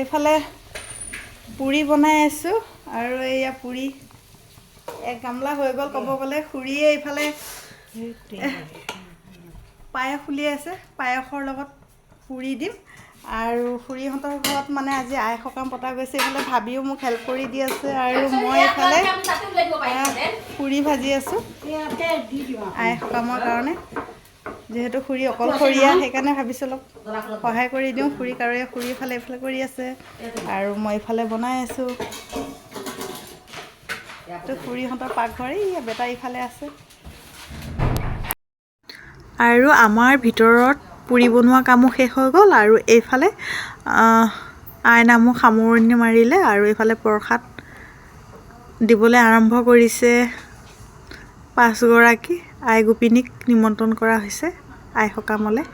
এইফালে পুৰি বনাই আছোঁ আৰু এয়া পুৰি এক গামলা হৈ গ'ল ক'ব গ'লে। খুৰীয়ে এইফালে পায়স উলিয়াই আছে, পায়সৰ লগত পুৰি দিম। আৰু খুৰীহঁতৰ ঘৰত মানে আজি আই সকাম পতা গৈছে, এইফালে ভাবিও মোক হেল্প কৰি দি আছে আৰু মই এইফালে পুৰি ভাজি আছোঁ আই সকামৰ কাৰণে। যিহেতু খুৰী অকলশৰীয়া সেইকাৰণে ভাবিছোঁ অলপ সহায় কৰি দিওঁ খুৰীক, আৰু খুৰী এইফালে কৰি আছে আৰু মই এইফালে বনাই আছোঁ। তো খুৰীহঁতৰ পাকঘৰ বেটা ইফালে আছে। আৰু আমাৰ ভিতৰত পুৰি বনোৱা কামো শেষ হৈ গ'ল আৰু এইফালে আইনামো সামৰণি মাৰিলে আৰু এইফালে প্ৰসাদ দিবলৈ আৰম্ভ কৰিছে। 5 গৰাকী আই গোপিনীক নিমন্ত্ৰণ কৰা হৈছে আই সকামলৈ।